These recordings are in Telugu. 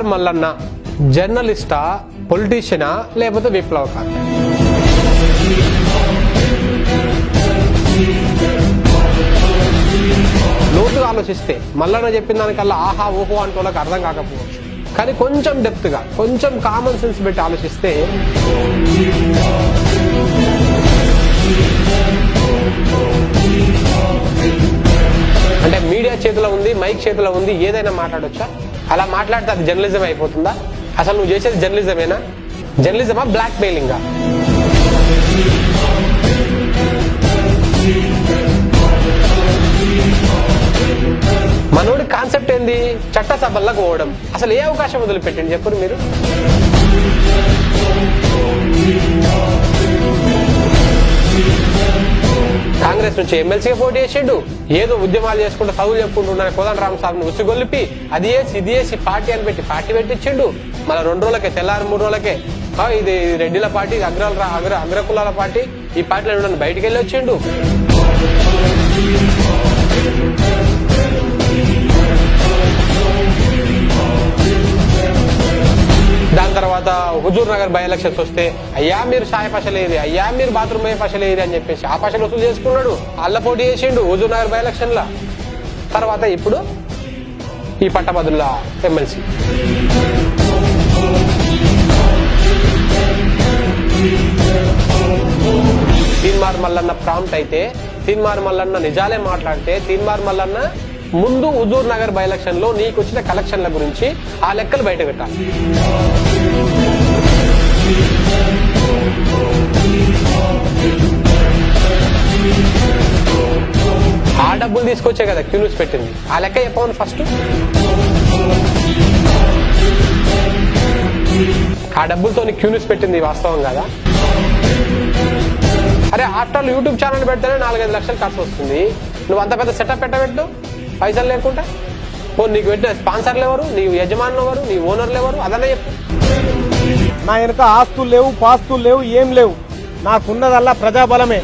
తీన్మార్ మల్లన్న జర్నలిస్టా, పొలిటీషియనా లేకపోతే విప్లవకారుడా? లోతుగా ఆలోచిస్తే మల్లన్న చెప్పిన దానికల్లా ఆహా ఓహో అంటే వాళ్ళకి అర్థం కాకపోవచ్చు, కానీ కొంచెం డెప్త్గా, కొంచెం కామన్ సెన్స్ పెట్టి ఆలోచిస్తే అంటే మీడియా చేతిలో ఉంది, మైక్ చేతిలో ఉంది, ఏదైనా మాట్లాడొచ్చా? అలా మాట్లాడితే అది జర్నలిజం అయిపోతుందా? అసలు నువ్వు చేసేది జర్నలిజమేనా? జర్నలిజమా బ్లాక్ మెయిలింగా? మనోడి కాన్సెప్ట్ ఏంది? చట్టసభల్లోకి పోవడం. అసలు ఏ అవకాశం వదిలిపెట్టండి చెప్పరు మీరు? కాంగ్రెస్ నుంచి ఎమ్మెల్సీగా పోటీ చేసిండు, ఏదో ఉద్యమాలు చేసుకుంటూ చదువులు చెప్పుకుంటున్న కోదండరామ్ సాబ్ను ఉసిగొల్లిపి అది వేసి ఇది వేసి పార్టీ అని పెట్టి పార్టీ పెట్టించిండు. మళ్ళీ 2 రోజులకే, తెల్లారి 3 రోజులకే ఇది రెడ్డిల పార్టీ, అగ్రకులాల పార్టీ, ఈ పార్టీలో నన్ను బయటికి వెళ్ళి వచ్చిండు. దాని తర్వాత హుజూర్ నగర్ బై ఎలక్షన్స్ వస్తే అయ్యా మీరు సాయ పశలేది, అయ్యా మీరు బాత్రూమ్ అయ్యే పశలేది అని చెప్పేసి ఆ పశలు వసూలు చేసుకున్నాడు. అల్ల పోటీ చేసిండు హుజూర్ నగర్ బై ఎలక్షన్ లా. తర్వాత ఇప్పుడు ఈ పట్టభద్రుల ఎమ్మెల్సీ. తీన్మార్ మల్లన్న ప్రాంప్ట్ అయితే, తీన్మార్ మల్లన్న నిజాలే మాట్లాడితే, తీన్మార్ మల్లన్న ముందు హుజూర్ నగర్ బై ఎలక్షన్ లో నీకు వచ్చిన కలెక్షన్ల గురించి ఆ లెక్కలు బయట పెట్టాలి. ఆ డబ్బులు తీసుకొచ్చే కదా క్యూన్యూస్ పెట్టింది, ఆ లెక్క చెప్పమని ఫస్ట్. ఆ డబ్బులతో క్యూన్యూస్ పెట్టింది వాస్తవం కదా? అరే ఆఫ్టర్ యూట్యూబ్ ఛానల్ పెడితేనే 4-5 లక్షలు ఖర్చు వస్తుంది. నువ్వు అంత పెద్ద సెటప్ పెట్టబెట్టు పైసలు లేకుండా. నీకు పెట్టిన స్పాన్సర్లు ఎవరు? నీ యజమానులు ఎవరు? నీ ఓనర్లు ఎవరు? అదన్నా చెప్పు. నా వెనక ఆస్తులు లేవు, పాస్తులు లేవు, ఏం లేవు. నాకున్నదల్లా ప్రజాబలమే.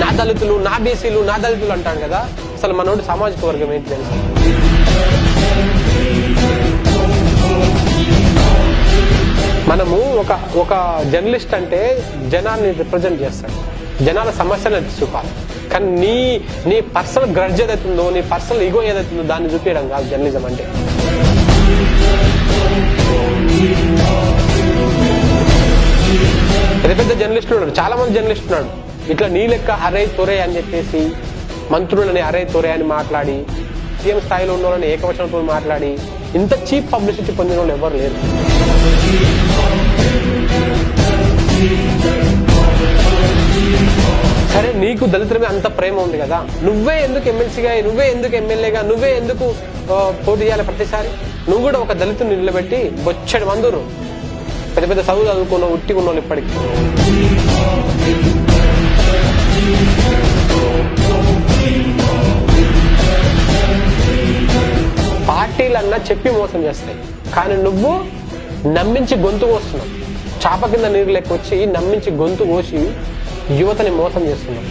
నా దళితులు, నా బీసీలు, నా దళితులు అంటాడు కదా. అసలు మనోడి సామాజిక వర్గం ఏంటి తెలుసు? మనము ఒక జర్నలిస్ట్ అంటే జనాన్ని రిప్రజెంట్ చేస్తాడు, జనాల సమస్యలను చూపాలి. కానీ నీ పర్సనల్ గ్రడ్జ్ ఏదైతుందో, నీ పర్సనల్ ఈగో ఏదైతుందో దాన్ని చూపించడం కాదు జర్నలిజం అంటే. పెద్ద జర్నలిస్టులు ఉన్నాడు, చాలా మంది జర్నలిస్టులు ఉన్నాడు. ఇట్లా నీ లెక్క అరే తొరే అని చెప్పేసి మంత్రులని అరే తొరే అని మాట్లాడి, సీఎం స్థాయిలో ఉన్న వాళ్ళని ఏకవచనంతో మాట్లాడి ఇంత చీప్ పబ్లిసిటీ పొందిన వాళ్ళు ఎవరు లేరు. సరే నీకు దళితుల మీద అంత ప్రేమ ఉంది కదా, నువ్వే ఎందుకు ఎమ్మెల్సీగా, నువ్వే ఎందుకు ఎమ్మెల్యేగా, నువ్వే ఎందుకు పోటీ చేయాలి ప్రతిసారి? నువ్వు కూడా ఒక దళితుని నిలబెట్టి బొచ్చడి మందురు పెద్ద పెద్ద చదువు చదువుకున్నావు, ఉట్టిగా ఉన్నావు ఇప్పటికి. పార్టీలన్నా చెప్పి మోసం చేస్తాయి, కానీ నువ్వు నమ్మించి గొంతు కోస్తున్నావు. చాప కింద నీరు లెక్క వచ్చి నమ్మించి గొంతు కోసి యువతని మోసం చేస్తున్నావు.